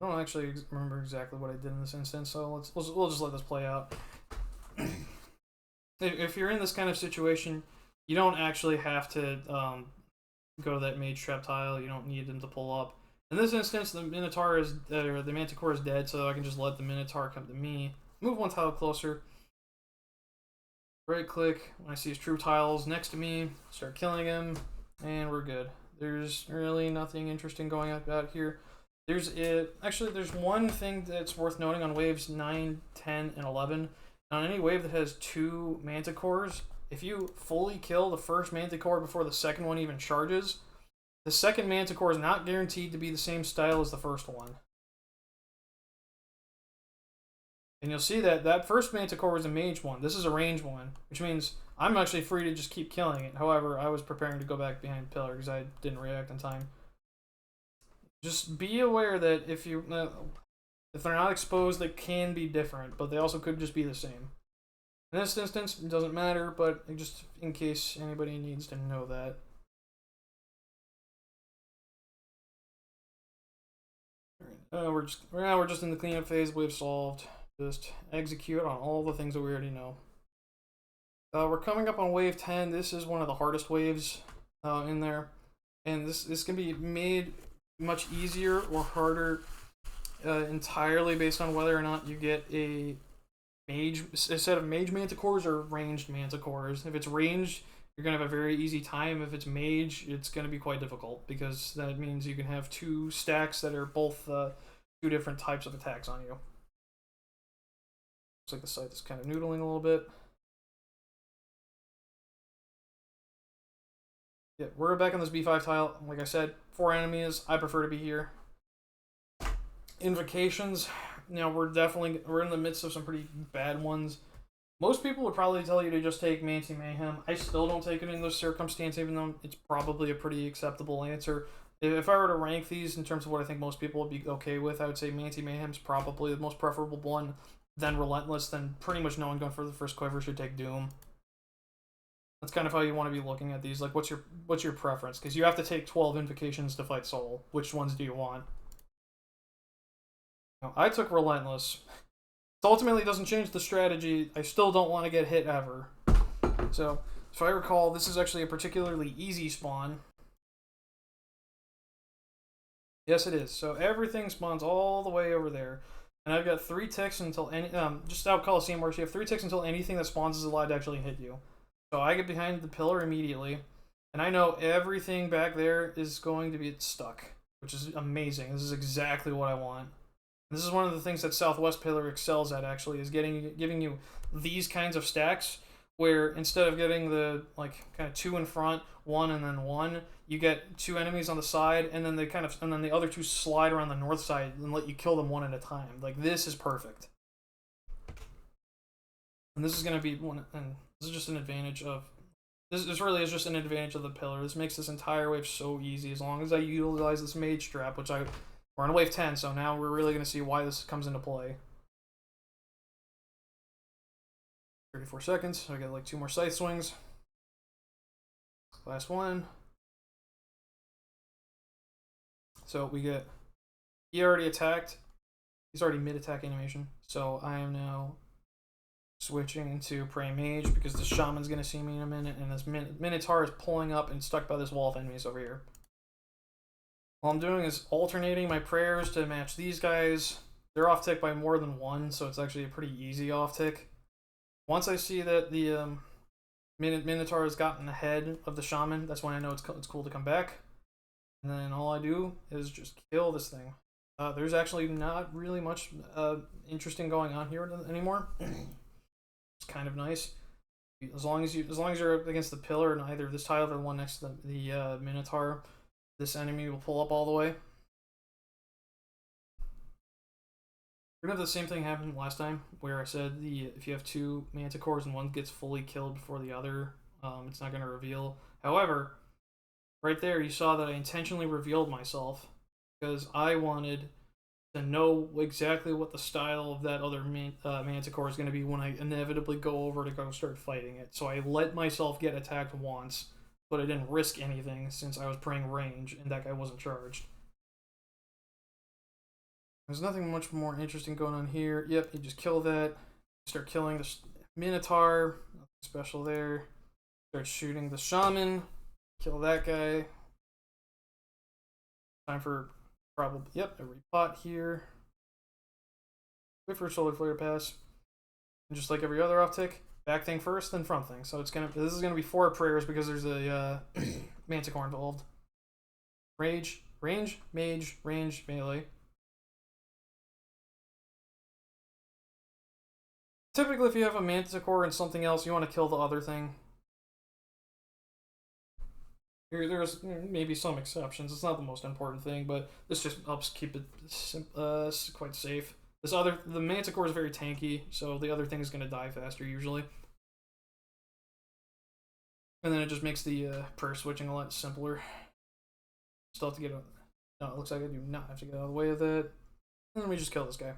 I don't actually remember exactly what I did in this instance, so we'll just let this play out. If you're in this kind of situation, you don't actually have to go to that mage trap tile. You don't need them to pull up. In this instance, the Minotaur is or the Manticore is dead, so I can just let the Minotaur come to me. Move one tile closer. Right click when I see his true tiles next to me. Start killing him, and we're good. There's really nothing interesting going about here. There's one thing that's worth noting on waves 9, 10, and 11. On any wave that has 2 Manticores, if you fully kill the first Manticore before the second one even charges, the second Manticore is not guaranteed to be the same style as the first one. And you'll see that that first Manticore was a mage one. This is a range one, which means I'm actually free to just keep killing it. However, I was preparing to go back behind the pillar because I didn't react in time. Just be aware that if they're not exposed, they can be different, but they also could just be the same. In this instance, it doesn't matter, but just in case anybody needs to know that. We're just in the cleanup phase. We've solved. Just execute on all the things that we already know. We're coming up on wave 10. This is one of the hardest waves in there, and this can be made much easier or harder entirely based on whether or not you get a set of mage manticores or ranged manticores. If it's ranged, you're going to have a very easy time. If it's mage, it's going to be quite difficult because that means you can have 2 stacks that are both 2 different types of attacks on you. Looks like the site is kind of noodling a little bit. Yeah, we're back on this B5 tile. Like I said, 4 enemies. I prefer to be here. Invocations. We're in the midst of some pretty bad ones. Most people would probably tell you to just take Manti Mayhem. I still don't take it in those circumstances, even though it's probably a pretty acceptable answer. If I were to rank these in terms of what I think most people would be okay with, I would say Manti Mayhem's probably the most preferable one. Then Relentless, then pretty much no one going for the first quiver should take Doom. That's kind of how you want to be looking at these. Like, what's your preference? Because you have to take 12 invocations to fight Soul. Which ones do you want? I took Relentless. It ultimately doesn't change the strategy. I still don't want to get hit ever. So, if I recall, this is actually a particularly easy spawn. Yes, it is. So everything spawns all the way over there. And I've got 3 ticks until any... just how Colosseum works, you have 3 ticks until anything that spawns is allowed to actually hit you. So I get behind the pillar immediately. And I know everything back there is going to be stuck. Which is amazing. This is exactly what I want. This is one of the things that Southwest Pillar excels at, actually, is giving you these kinds of stacks where instead of getting the kind of 2 in front, 1 and then 1, you get 2 enemies on the side, and then the other 2 slide around the north side and let you kill them one at a time. Like, this is perfect. And this is going to be one, and this is just an advantage of this really is just an advantage of the pillar. This makes this entire wave so easy as long as I utilize this mage strap, which we're on wave 10, so now we're really going to see why this comes into play. 34 seconds, so I got like 2 more scythe swings. Last one. So we get, he already attacked. He's already mid-attack animation. So I am now switching into Prey Mage because the Shaman's going to see me in a minute, and this Minotaur is pulling up and stuck by this wall of enemies over here. All I'm doing is alternating my prayers to match these guys. They're off tick by more than 1, so it's actually a pretty easy off tick. Once I see that the Minotaur has gotten ahead of the Shaman, that's when I know it's cool to come back. And then all I do is just kill this thing. There's actually not really much interesting going on here anymore. It's kind of nice. As long as you're against the pillar and either this tile or the one next to the Minotaur, this enemy will pull up all the way. We're gonna have the same thing happen last time, where I said if you have 2 Manticores and one gets fully killed before the other, it's not gonna reveal. However, right there you saw that I intentionally revealed myself because I wanted to know exactly what the style of that other Manticore is going to be when I inevitably go over to go start fighting it. So I let myself get attacked once, but I didn't risk anything since I was praying range and that guy wasn't charged. There's nothing much more interesting going on here. Yep, you just kill that. Start killing the Minotaur. Nothing special there. Start shooting the Shaman. Kill that guy. Time for probably, yep, a repot here. Wait for Solar Flare pass. And just like every other off tick, back thing first, then front thing. So this is gonna be 4 prayers because there's a Manticore involved. Range, mage, range, melee. Typically, if you have a Manticore and something else, you want to kill the other thing. There's maybe some exceptions. It's not the most important thing, but this just helps keep it quite safe. The Manticore is very tanky, so the other thing is going to die faster usually. And then it just makes the prayer switching a lot simpler. Still have to get out. No, it looks like I do not have to get out of the way of that. And then we just kill this guy.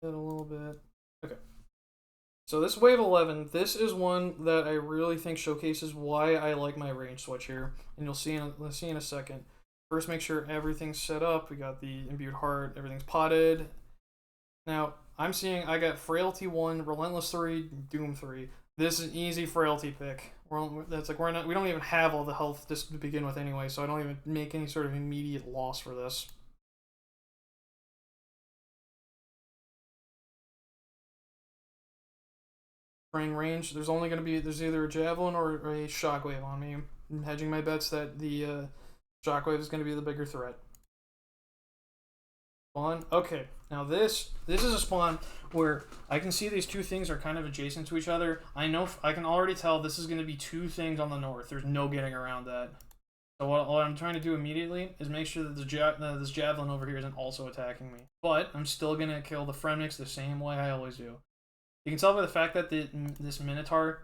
A little bit. Okay. So this wave 11, this is one that I really think showcases why I like my range switch here, and you'll see in a second. First, make sure everything's set up. We got the imbued heart, everything's potted. Now I'm seeing I got frailty 1, relentless 3, doom 3. This is an easy frailty pick. We don't even have all the health just to begin with anyway, so I don't even make any sort of immediate loss for this. Spraying range, there's either a javelin or a shockwave on me. I'm hedging my bets that the shockwave is going to be the bigger threat. Spawn. Okay, now this is a spawn where I can see these two things are kind of adjacent to each other. I can already tell this is going to be 2 things on the north. There's no getting around that. So what I'm trying to do immediately is make sure that this javelin over here isn't also attacking me. But I'm still going to kill the Fremnix the same way I always do. You can tell by the fact that this Manticore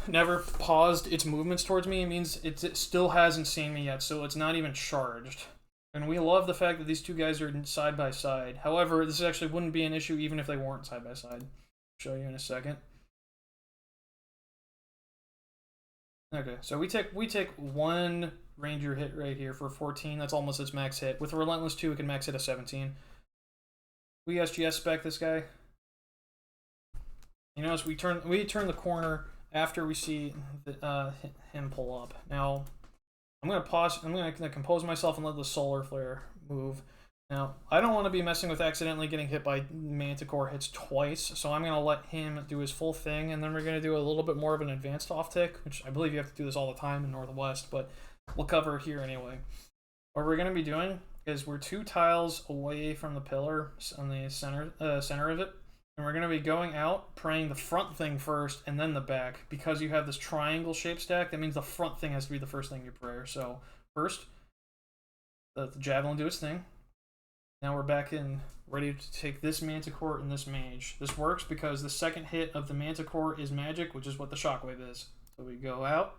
never paused its movements towards me. It means it still hasn't seen me yet, so it's not even charged. And we love the fact that these two guys are side by side. However, this actually wouldn't be an issue even if they weren't side by side. I'll show you in a second. Okay, so we take 1 ranger hit right here for 14. That's almost its max hit. With a relentless 2, we can max hit a 17. We SGS spec this guy. You notice we turn the corner after we see him pull up. Now I'm gonna pause. I'm gonna compose myself and let the solar flare move. Now I don't want to be messing with accidentally getting hit by Manticore hits twice, so I'm gonna let him do his full thing, and then we're gonna do a little bit more of an advanced off tick, which I believe you have to do this all the time in Northwest, but we'll cover it here anyway. What we're gonna be doing is we're 2 tiles away from the pillar on the center of it, and we're going to be going out, praying the front thing first, and then the back. Because you have this triangle shape stack, that means the front thing has to be the first thing you pray. So first, let the javelin do its thing. Now we're back in, ready to take this Manticore and this mage. This works because the second hit of the Manticore is magic, which is what the shockwave is. So we go out.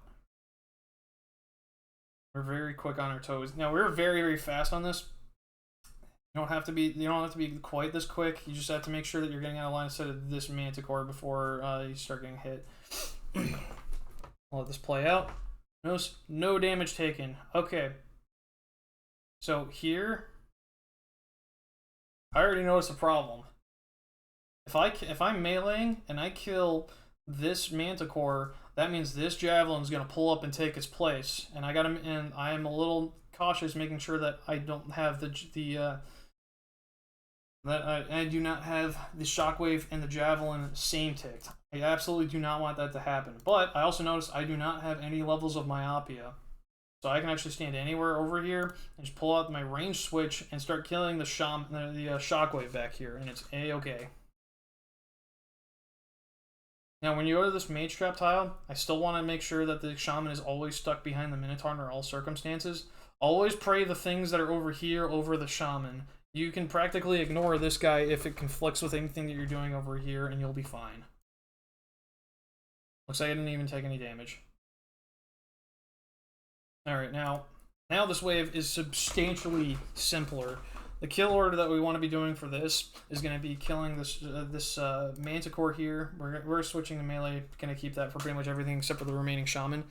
We're very quick on our toes. Now we're very, very fast on this. You don't have to be quite this quick. You just have to make sure that you're getting out of line of sight of this Manticore before you start getting hit. I'll let this play out. Notice no damage taken. Okay. So here, I already noticed a problem. If I'm meleeing and I kill this Manticore, that means this javelin is going to pull up and take its place, and I am a little cautious, making sure that I don't have I do not have the shockwave and the javelin same ticked. I absolutely do not want that to happen. But I also notice I do not have any levels of myopia, so I can actually stand anywhere over here and just pull out my range switch and start killing the shockwave back here, and it's a-okay. Now, when you go to this mage trap tile, I still want to make sure that the shaman is always stuck behind the Minotaur under all circumstances. Always pray the things that are over here over the shaman. You can practically ignore this guy if it conflicts with anything that you're doing over here, and you'll be fine. Looks like I didn't even take any damage. Alright, now this wave is substantially simpler. The kill order that we want to be doing for this is going to be killing this Manticore here. We're switching to melee. Going to keep that for pretty much everything except for the remaining Shaman.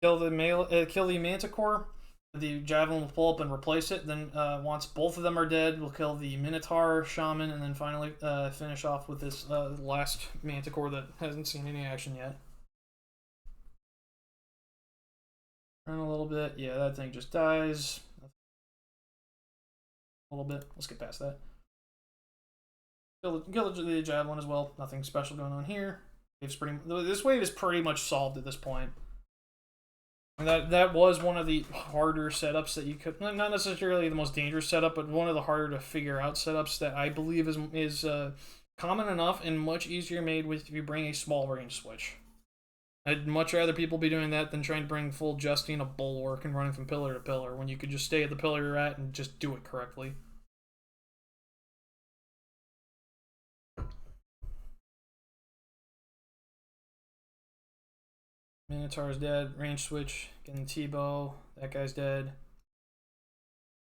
Kill the Manticore. The Javelin will pull up and replace it. Then once both of them are dead, we'll kill the Minotaur, Shaman, and then finally finish off with this last Manticore that hasn't seen any action yet. Run a little bit. Yeah, that thing just dies. A little bit. Let's get past that. Kill the Javelin as well. Nothing special going on here. This wave is pretty much solved at this point. And that was one of the harder setups that you could, not necessarily the most dangerous setup, but one of the harder to figure out setups that I believe is common enough and much easier made with if you bring a small range switch. I'd much rather people be doing that than trying to bring full Justine a bulwark and running from pillar to pillar when you could just stay at the pillar you're at and just do it correctly. Minotaur's dead. Range switch. Getting T-bow. That guy's dead.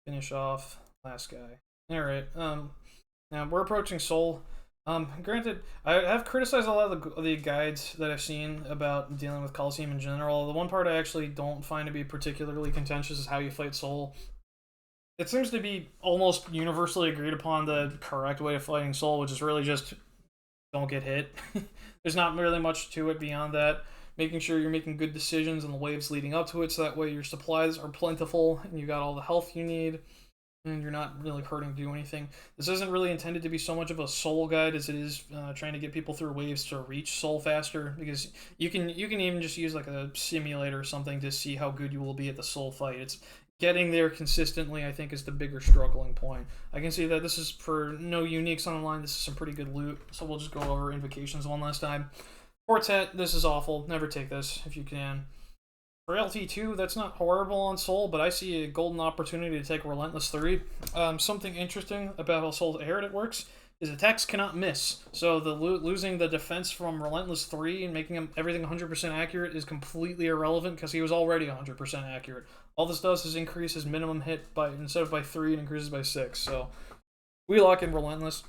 Finish off. Last guy. Alright. Now we're approaching Soul. Granted, I have criticized a lot of the guides that I've seen about dealing with Colosseum in general. The one part I actually don't find to be particularly contentious is how you fight Soul. It seems to be almost universally agreed upon the correct way of fighting Soul, which is really just don't get hit. There's not really much to it beyond that. Making sure you're making good decisions in the waves leading up to it, so that way your supplies are plentiful and you got all the health you need, and you're not really hurting to do anything. This isn't really intended to be so much of a soul guide as it is trying to get people through waves to reach soul faster, because you can even just use like a simulator or something to see how good you will be at the soul fight. It's getting there consistently, I think, is the bigger struggling point. I can see that this is for no uniques online. This is some pretty good loot, so we'll just go over invocations one last time. Quartet, this is awful. Never take this if you can. For LT2, that's not horrible on Soul, but I see a golden opportunity to take Relentless 3. Something interesting about how Soul's Heretic works is attacks cannot miss. So losing the defense from Relentless 3 and making everything 100% accurate is completely irrelevant because he was already 100% accurate. All this does is increase his minimum hit by, instead of by 3, it increases by 6. So we lock in Relentless.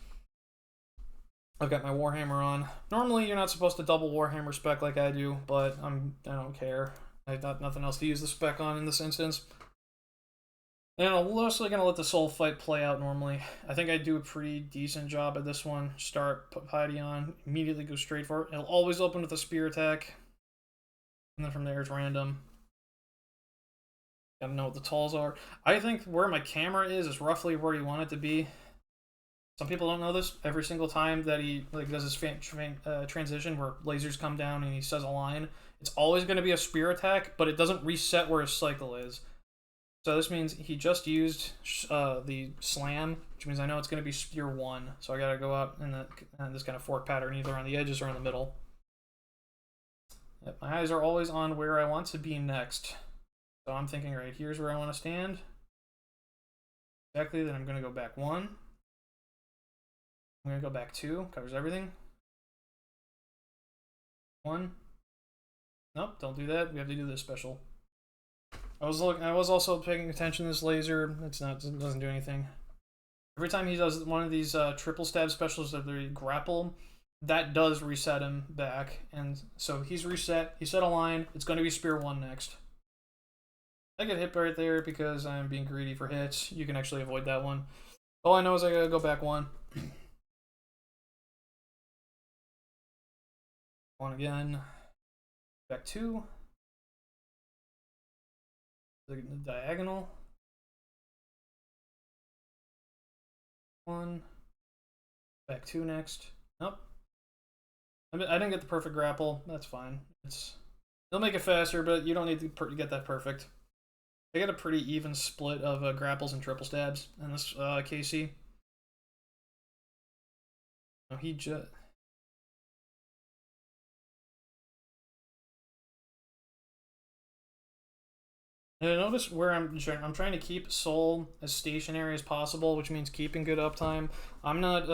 I've got my Warhammer on. Normally, you're not supposed to double Warhammer spec like I do, but I don't care. I've got nothing else to use the spec on in this instance. And I'm mostly going to let the soul fight play out normally. I think I do a pretty decent job at this one. Start, put Piety on, immediately go straight for it. It'll always open with a spear attack. And then from there, it's random. Gotta know what the talls are. I think where my camera is roughly where you want it to be. Some people don't know this. Every single time that he does his transition where lasers come down and he says a line, it's always going to be a spear attack, but it doesn't reset where his cycle is. So this means he just used the slam, which means I know it's going to be spear 1. So I got to go out in this kind of fork pattern, either on the edges or in the middle. Yep, my eyes are always on where I want to be next. So I'm thinking, right, here's where I want to stand. Exactly, then I'm going to go back 1. I'm going to go back 2, covers everything. 1. Nope, don't do that. We have to do this special. I was also paying attention to this laser. It doesn't do anything. Every time he does one of these triple stab specials that they grapple, that does reset him back. And so he's reset. He set a line. It's going to be spear 1 next. I get hit right there because I'm being greedy for hits. You can actually avoid that one. All I know is I gotta go back 1. 1 again. Back 2. The diagonal. 1. Back 2 next. Nope. I didn't get the perfect grapple. That's fine. They'll make it faster, but you don't need to get that perfect. They got a pretty even split of grapples and triple stabs in this KC. No, he just... And notice where I'm trying to keep Soul as stationary as possible, which means keeping good uptime. I'm not.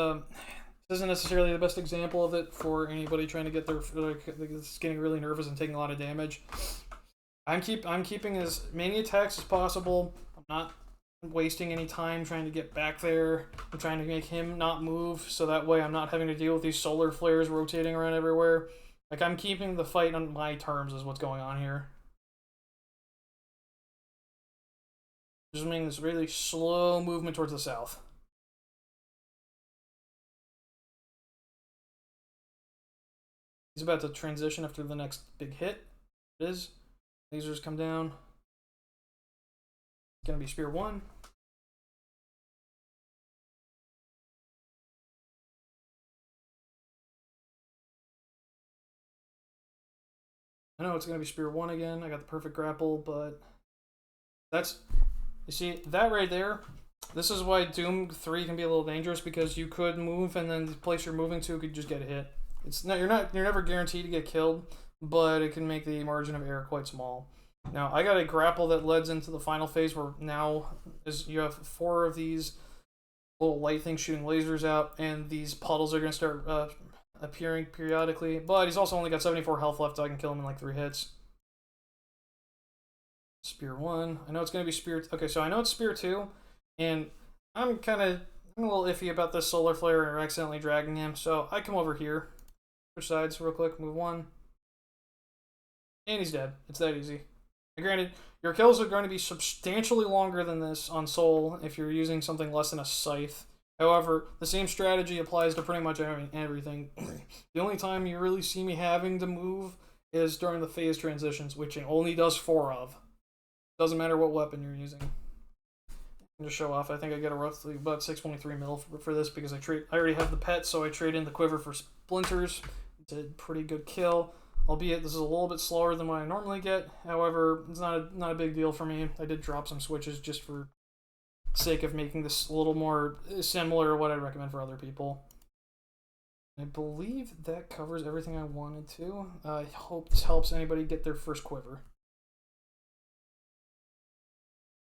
This isn't necessarily the best example of it for anybody trying to get their getting really nervous and taking a lot of damage. I'm keeping as many attacks as possible. I'm not wasting any time trying to get back there. I'm trying to make him not move, so that way I'm not having to deal with these solar flares rotating around everywhere. Like, I'm keeping the fight on my terms is what's going on here. Just making this really slow movement towards the south. He's about to transition after the next big hit. It is. Lasers come down. It's gonna be Spear 1. I know it's gonna be Spear 1 again. I got the perfect grapple, but that's, you see that right there. This is why Doom 3 can be a little dangerous, because you could move and then the place you're moving to could just get a hit. It's not you're never guaranteed to get killed, but it can make the margin of error quite small. Now I got a grapple that leads into the final phase where now is you have 4 of these little light things shooting lasers out, and these puddles are gonna start appearing periodically. But he's also only got 74 health left, so I can kill him in like 3 hits. Spear 1. I know it's gonna be Spear. Okay, so I know it's Spear 2, and I'm a little iffy about this solar flare or accidentally dragging him, so I come over here. Switch sides real quick, move 1. And he's dead. It's that easy. And granted, your kills are going to be substantially longer than this on Soul if you're using something less than a scythe. However, the same strategy applies to pretty much everything. The only time you really see me having to move is during the phase transitions, which it only does 4 of. Doesn't matter what weapon you're using. To show off, I think I get a roughly about 6.3 mil for this because I already have the pet, so I trade in the quiver for splinters. It's a pretty good kill, albeit this is a little bit slower than what I normally get. However, it's not a big deal for me. I did drop some switches just for sake of making this a little more similar to what I'd recommend for other people. I believe that covers everything I wanted to. I hope this helps anybody get their first quiver.